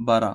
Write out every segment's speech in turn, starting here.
12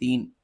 3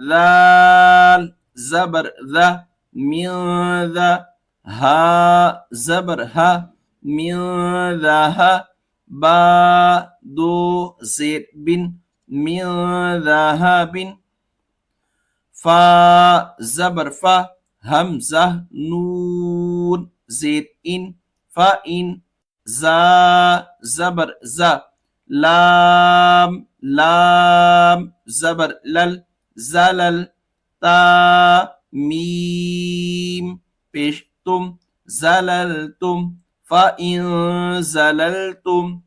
ذال زبر ذا، من ذا، ها زبر ها، من ذا ها، با دو زيد بن من ذهب فا زبر فا همزة نون زيد إن فإن زا زبر زا لام لام زبر لل زلل تا ميم پیش تم زللتم فإن زللتم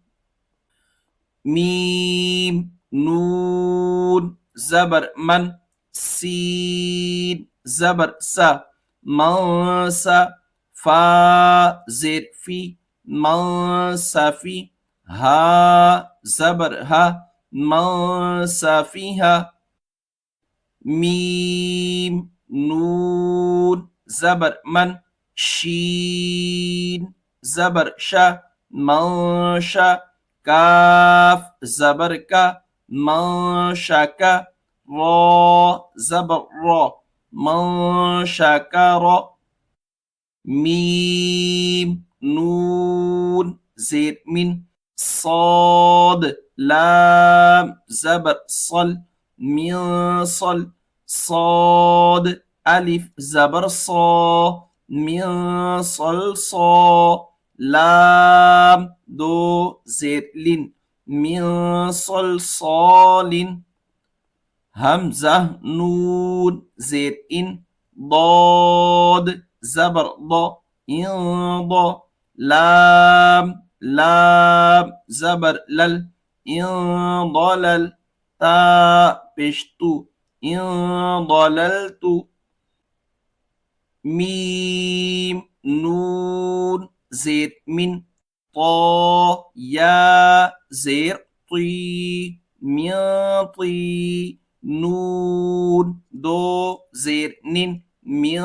ميم نون زبر من سين زبر سا منسى فا زير في منسفي ها زبر ها منسفيها ميم نون زبر من شين زبر شا منشا كاف زبر كا منشكا را زبر را منشكر ميم نون زير من صاد لام زبر صل من صل صاد ألف زبر صا من صلصا لام دو زير لين من صلصال همزة نون زير إن ضاد زبر ضا إن ضا لام لام زبر لل إن ضلل تا بشتو إن ضللت ميم نون زير من طا يا زير طي من طي نون دو زير نين من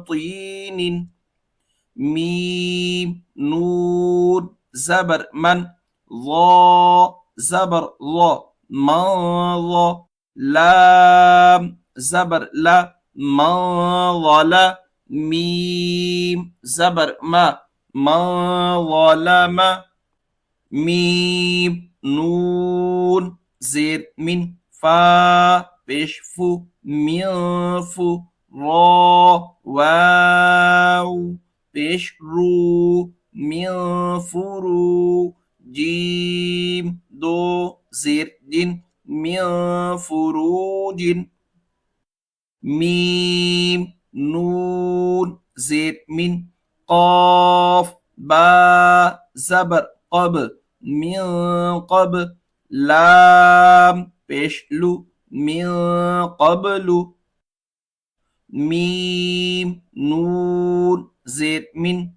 طين ميم نون زبر من ظا زبر ظا من ظا لام زبر لا من ظلا ميم زبر ما من ظلم ميم نون زير من فا بشفو من فو را واو بشرو من فرو جيم دو زير جن من فروج ميم نون زير من قاف با زبر قب من قب لام بشلو من قبل ميم نون زير من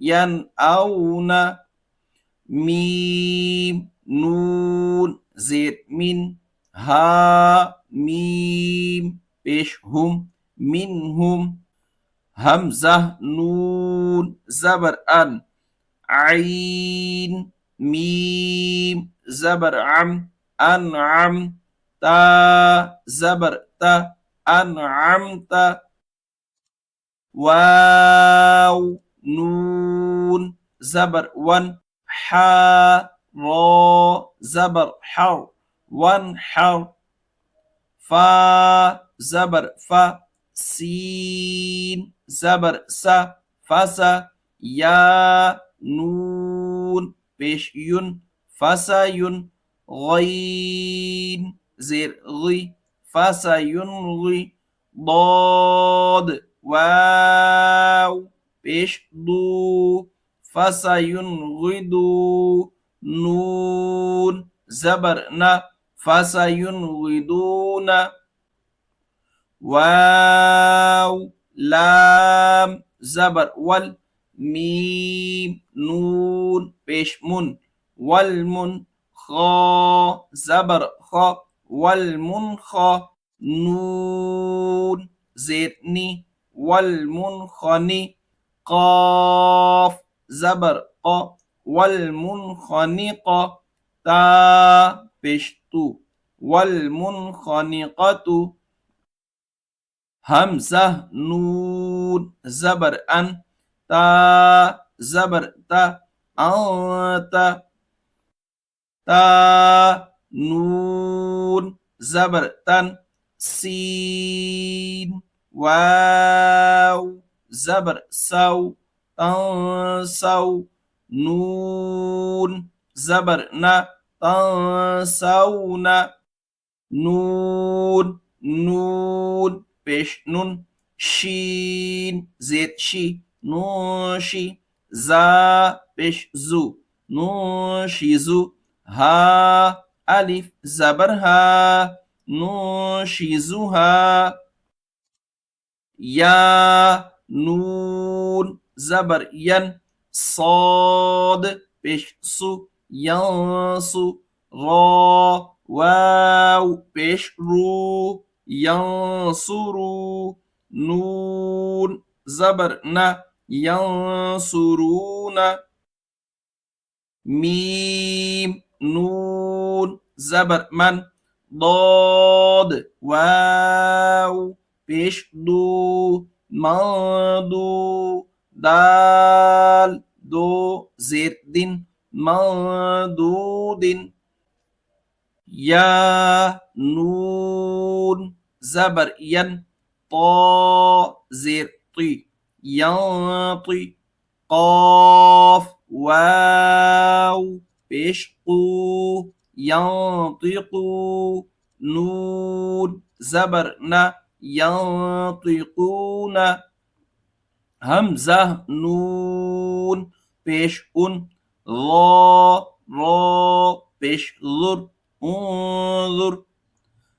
ينأون ميم نون زير من ها ميم بشهم منهم همزة نون زبر أن عين ميم زبر عم أنعم تا زبر تا أنعمت واو نون زبر ون حا را زبر حر وانحر فا زبر فا سين زبر سا فسا يا نون بش ين فسين غين زير غي فسينغي ضاد واو بش دو فسينغدو نون زبرنا فسينغدون واو لام زبر وال ميم نون بش من والمن خا زبر خا والمنخى نون زير ني والمنخني قاف زبر قا والمنخنقة تا بشتو والمنخنقة همزة نون زبر أن تا زبر تا أنت تا نون زبر تن سين واو زبر سو تنسو نون زبر نا تنسون نون نون پیش نون شين زيت شي نوشي زا پیش زو نوشي زو ها ألف زبر ها نوشيزها يا نون زبر ين صاد پیش سو ينسو را واو پیش رو ينصرو نون زبر نا ينصرون ميم نون زبر من ضاد واو پیش دو مادو دال دو زیر دین مادودin يا نون زبر ين طا زير طي ينطي قاف واو پیش قو ينطقو نون زبر نا ينطقون همزة نون پیش ان را پیش ذر انظر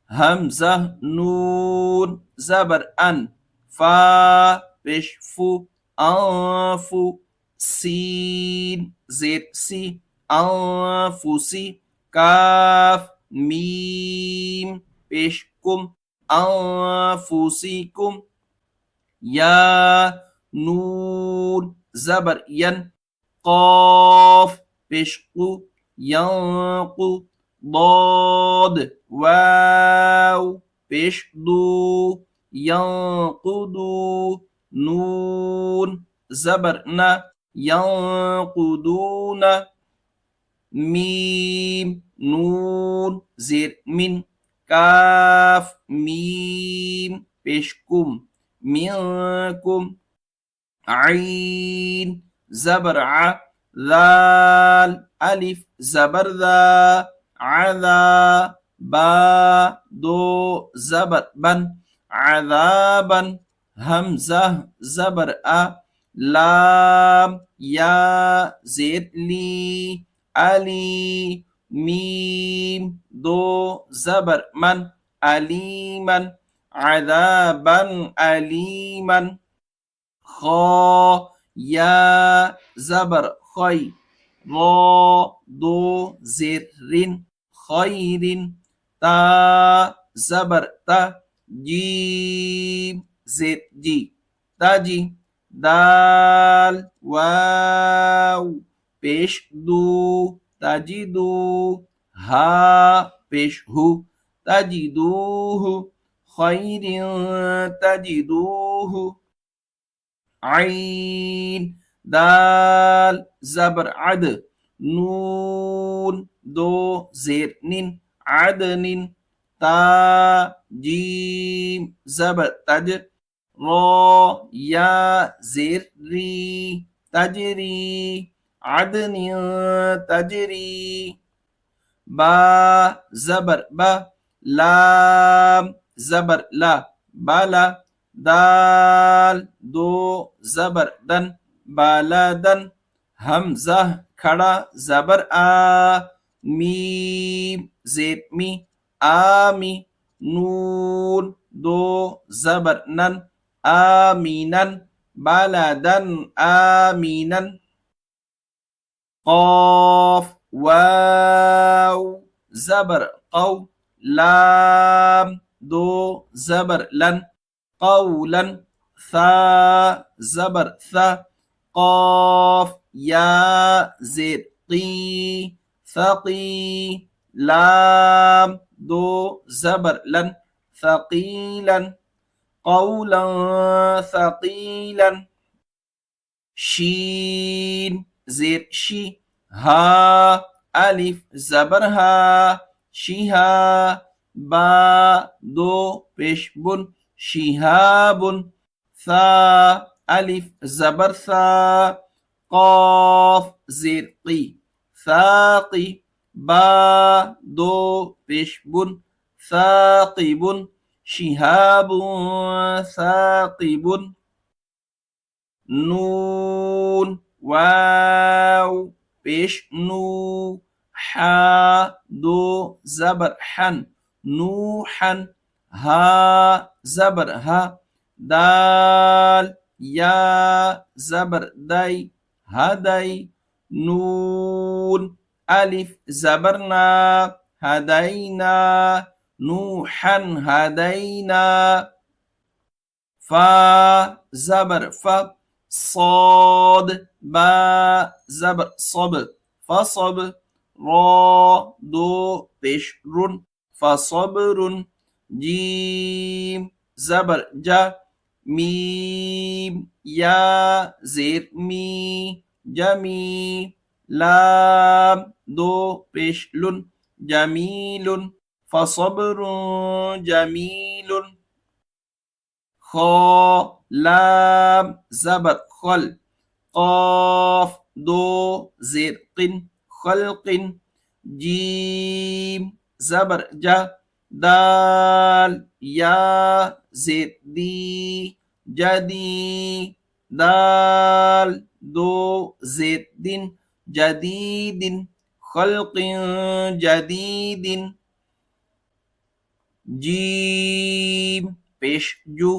همزة نون زبر أن فا پیش فو أنفو سين زير سي أنفسي كاف ميم پیش كم أنفسكم يا نون زبر ين قاف پیش قو ينقو ضاد واو پیش دو ينقدو نون زبر نا ينقدون ميم نون زير من كاف ميم پیشكم منكم عين زبر ع ذال ألف زبر ذا عذا با دو زبر بن عذابا همزة زبر أ لام يا زيد لي ألي ميم دو زبر من أليما عذابا أليما خا يا زبر خي را دو زر خير تا زبر تا جيم زر جي تاجي دال واو پیش دو تجدو ها پیش هو تجدوه خير تجدوه عين دال زبر عد نون دو زير نين عدن تا جيم زبر تج را يا زير ري تجري عدن تجري با زبر با لام زبر لا بلا دال دو زبر دن بلدن همزة کڑا زبر آ میم زیر می آمی نون دو زبر نن آمینن بلدن آمینن قاف واو واو زبر قو لام دو زبر لن قولا ثا زبر ثا قاف يا زيد قي ثقي لام دو زبر لن ثقيلا قولا ثقيلا شين زير شي ها ألف زبرها شها با دو پیش بن شهاب ثا ألف زبر ثا قاف زير قي ثاقي با دو پیش بن ثاقب شهاب ثاقب نون واو پیش نو حا دو زبر حن نوحا ها زبر ها دال يا زبر داي هدي نون ألف زبرنا هدينا نوحا هدينا فا زبر فا صاد با زبر صب فصب را دو پیش رون فصبر جیم زبر جا میم یا زیر می جمی لام دو پیش لون جمیل فصبر جمیل خا لام زبر خل قاف دو زير قن خلق جيم زبر جا دال يا زير دي جدي دال دو زير دين جديد خلق جديد جيم پیش جو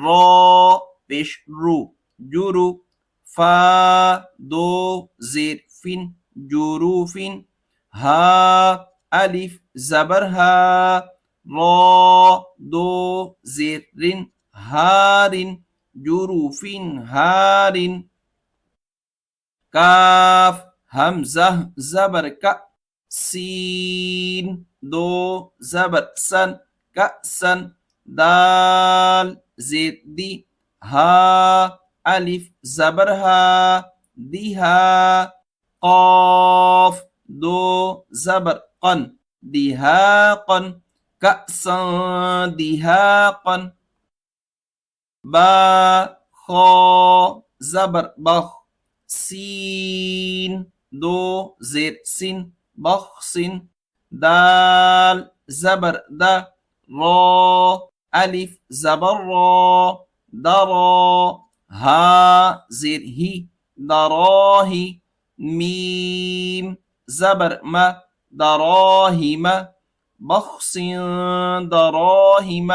را پیش رو جورو فا دو زیر فین جوروفین ها ألف زبرها را دو زیر رین هارن جوروفین هارن كاف همزة زبر ك سين دو زبر سن كأسا دال زيد دي ها ألف زبرها ديها قاف دو زبر قن دهاقا كأسا دهاقا با خا زبر بخ سين دو زير سين بخس دال زبر دا را ألف زبر را درا ها زير هي دراهي ميم زبر ما دراهم بخس دراهم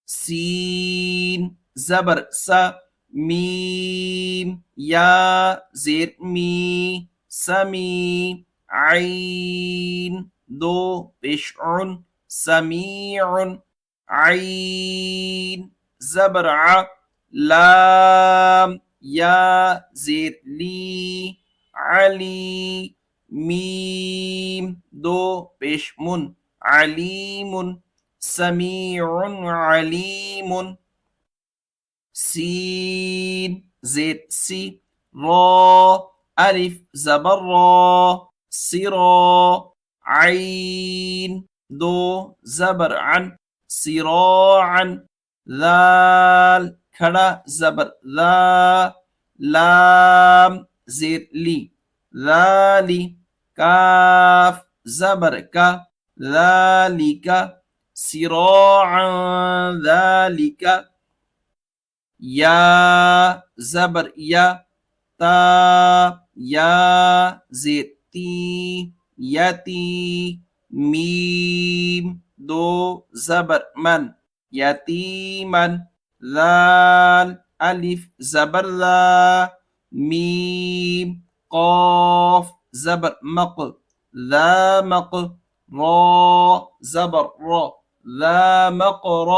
سين زبر سا ميم يا زير مي سمي عين دو بشع سميع عين زبر ع لام يا زير لي علي ميم دو بشم عليم سميع عليم سين زيد سي را ألف زبر را سرا عين دو زبر عن سراعا ذال كلا زبر ذا لام زيد لي ذالي كاف زبر ك ذلك سراعا ذلك يا زبر يا تا يا زيد تي يتي ميم دو زبر من يتيما ذال ألف زبر ذا ميم قاف زبر مق ذا مق را زبر را ذا مقر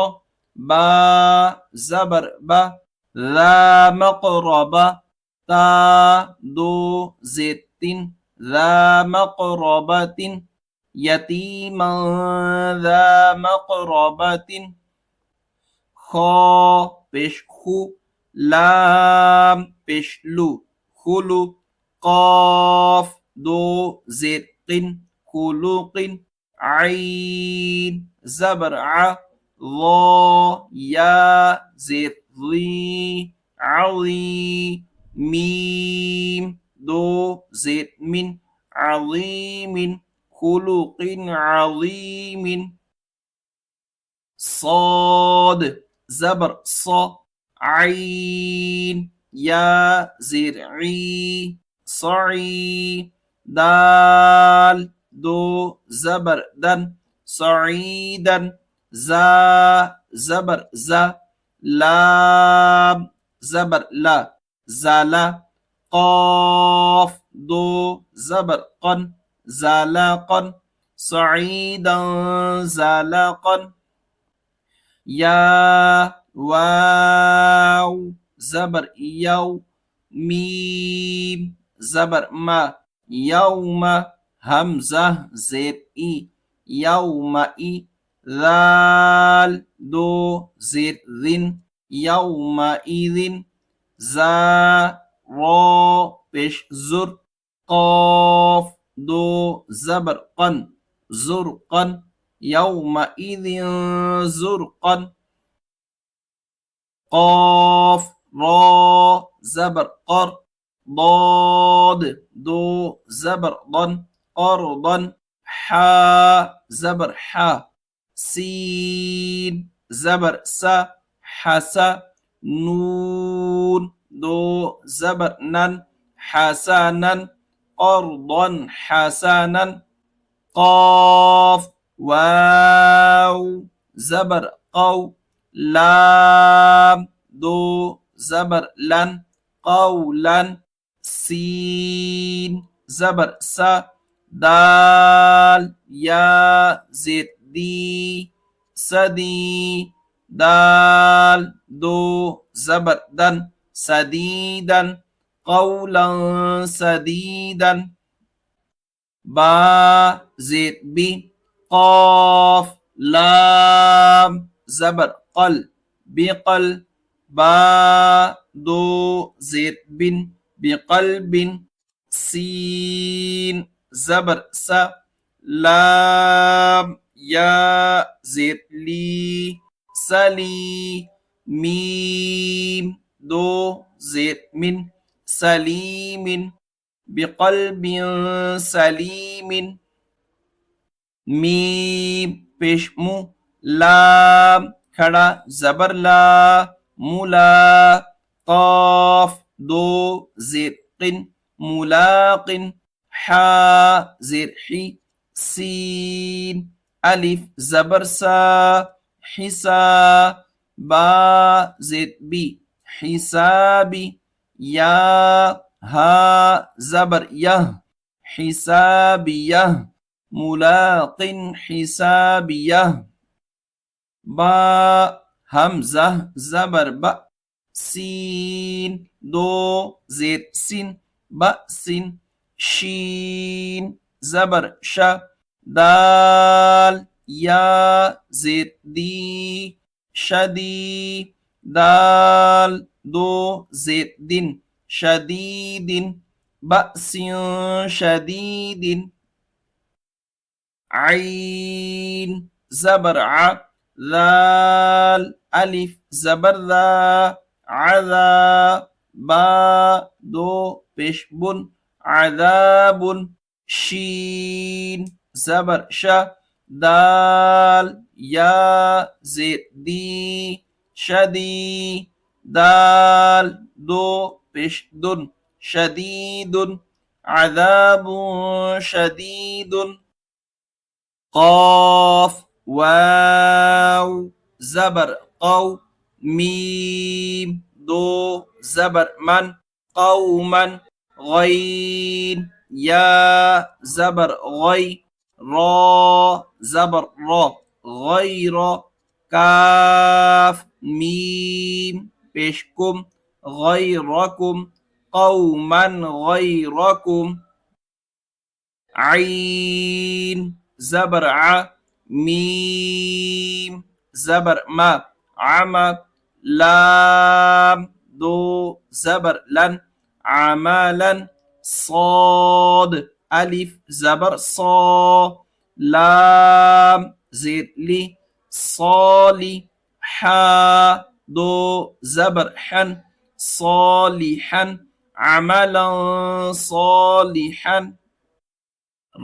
با زبر با ذا مقربة تا دو زيت ذا مقربة يتيما ذا مقربة خا پیش خو لام پیش لو خلو قاف دو زيت خلوق عين زبر ع ظا يا زيت ظي عظيم ميم دو زيت من عظيم خلق عظيم صاد زبر ص عين يا زرعي صعي دال دو زبر دن صعيدا زا زبر زا لام زبر لا زلا قاف دو زبر قن زلاقا صعيدا زلاقا يا واو زبر يو ميم زبر ما يوم همزة زيت إي يوم إي ذال دو زيت ذن يومئذ زا را بش زر قاف دو زبر قن زرقا يومئذ زرقا قاف را زبر قر ضاد دو زبر ضن قرضا حا زبر حا سين زبر سا حسا نون دو زبر نن حسنا قرضا حسنا قاف واو زبر قو لام دو زبر لن قولا سين زبر سا دال يا زيت دي سدي دال دو زبر دن سديدا قولا سديدا با زيت بي قاف لام زبر قل بقل با دو زيت بن بقلب سين زبر سا لام يا زيت لي سلي ميم دو زيت من سليم بقلب سليم ميم بشمو لام خڑا زبر لا ملا قاف دو زرق ملاق حا زرحي سين ألف زبر سا حسا با زد بي حسابي يا ها زبر يه حسابيه ملاق حسابيه با همزة زبر با سين دو زير سين بأس شين زبر شا دال يا زير دي شدي دال دو زير دين شديد بأس شديد عين زبر ع ذال ألف زبر ذا عذا با دو بشبن عذاب شين زبر شا دال يا زيت دي شدي دال دو بشدن شديد عذاب شديد قاف واو زبر قو ميم دو زبر من قوما غين يا زبر غي را زبر را غير كاف ميم بشكم غيركم قوما غيركم عين زبر ع ميم زبر ما عمى لام دو زبر لن عملا صاد ألف زبر صا لام زير لي صالي حا دو زبر حن صالحا عملا صالحا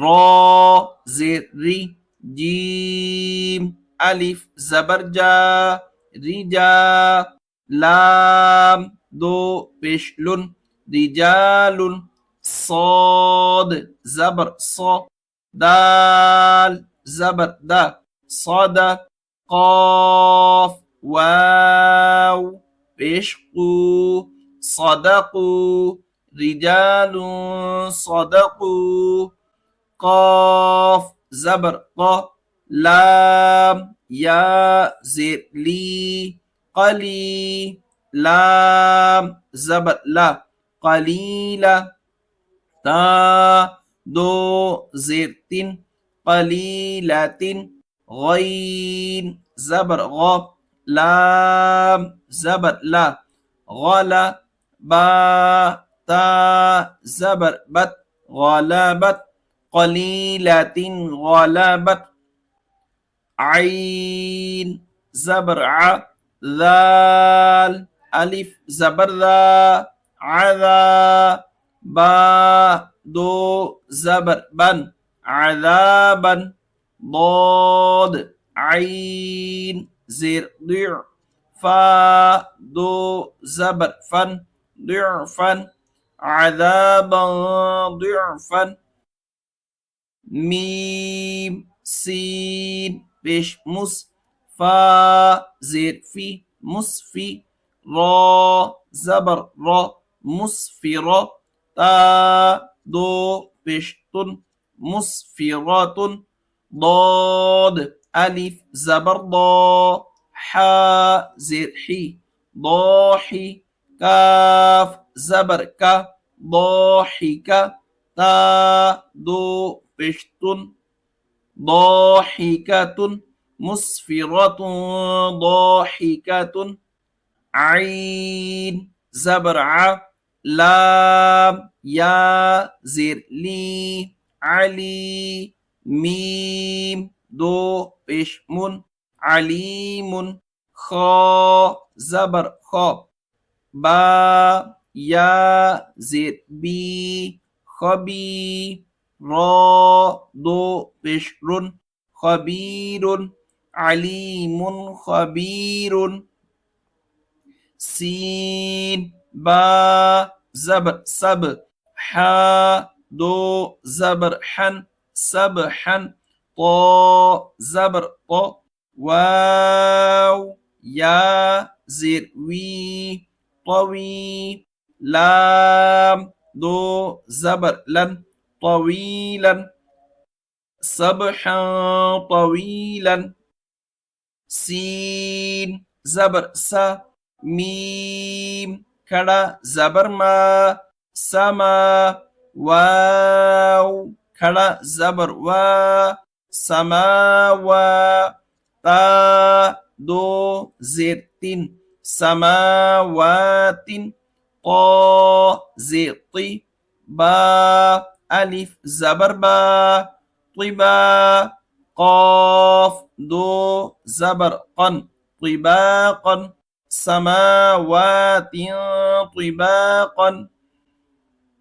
را زر ری جیم الف زبر جا رجا لام دو پیشلون رجال صاد زبر صا دال زبر دا صاد قاف واو پیشقو صدقوا رجال صدقوا قاف زبر ق لام يا زر لي قلي لام زبر لا قليلا تا دو زر تن قليلة غين زبر غ لام زبر لا غلا با تا زبر بت غلبت قليلة غلبت عين زبر ع ذال ألف زبر ذا عذا با دو زبر بن عذابا ضاد عين زر ضع فا دو زبر فن ضعفا عذابا ضعفا ميم سين بيش مس فا زير في مصفي را زبر را مصفرة تا دو بشتن مصفرات ضاد ألف زبر ضا حا زير حي ضاحي كاف زبر كا ضاحكة تا دو بشتن ضاحكة مسفرة ضاحكة عين زبر ع لام يا زر لي علي ميم دو بشمن عليم خا زبر خا با يا زر بي خبي را دو بشر خبير عليم خبير سين با زبر سب حا دو زبر حن سبحا طا زبر طا واو يا زر وي طوي لام دو زبر لن طويلا سبحا طويلا سين زبر سا ميم كڑا زبر ما سما واو كڑا زبر وا سماوا تا دو زيتين سماوات طا زيطي با ألف زبر با طبا قاف دو زبر قن طباقا سماوات طباقا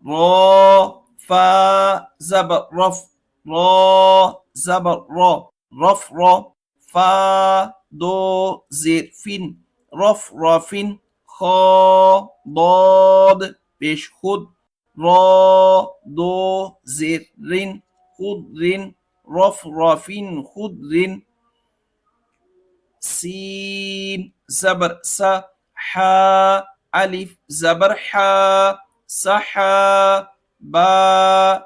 را فا زبر رف را زبر را رف را فا دو زير فين رف رافين خا ضاد بيش خود را دو زير رين خضر رف رافين خضر سين زبر سا حا ألف زبر حا سحا با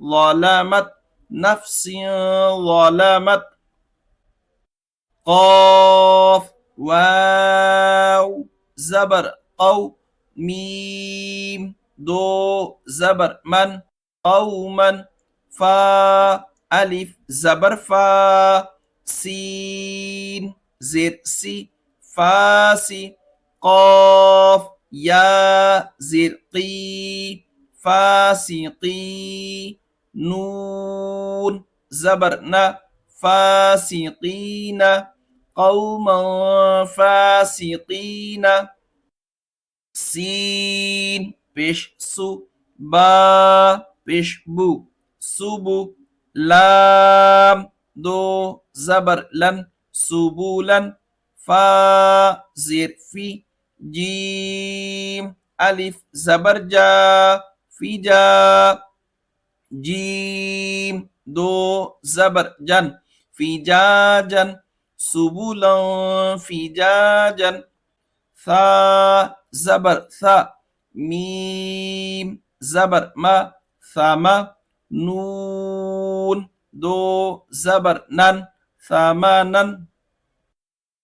ظلمت نفس ظلمت قاف واو زبر قو ميم دو زبر من قوما فا ألف زبر فا سين زر سي فاسي قاف يا زر قي فاسقي نون زبرنا فاسقين قوما فاسقين سين بش سو با بش بو سبو لام دو زبر لن سبولا فا زير في جيم ألف زبر جا في جا جيم دو زبر جن في جاجن سبولا في جاجن ثا زبر ثا ميم زبر ما ثما نون دو زبر نن ثمانا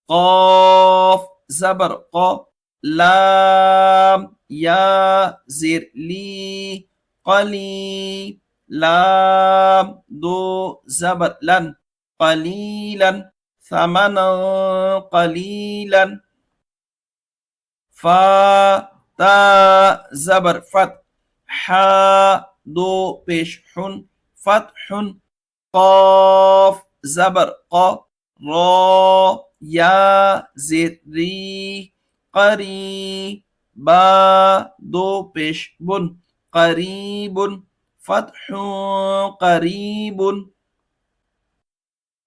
قاف زبر قا لام يا زر لي قلي لام دو زبر لن قليلا ثمنا قليلا فا تا زبر فت حا دو پیش حن فتح قاف زبر قا را يا زر ري قري با دو پیش بن قريب فتح قريب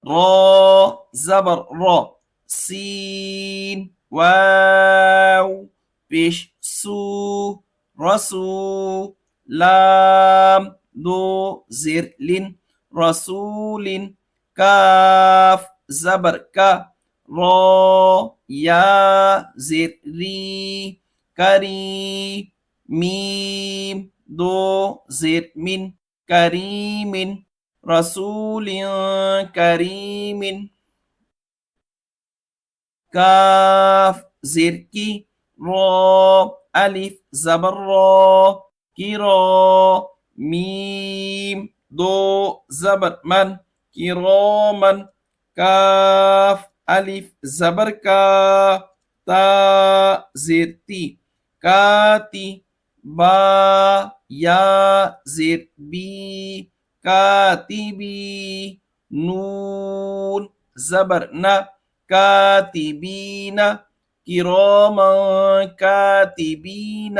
را زبر را سين واو پیش سو رسو لام دو زر لن رسول كاف زبر كا را يا زر ري كري ميم دو زر من كريم رسول كريم كاف زركي را ألف زبر را كرا ميم دو زبر من كراما كاف ألف زبر كا تا زرتي كاتي با يا زر بي كاتبي نون زبرنا كاتبين كراما كاتبين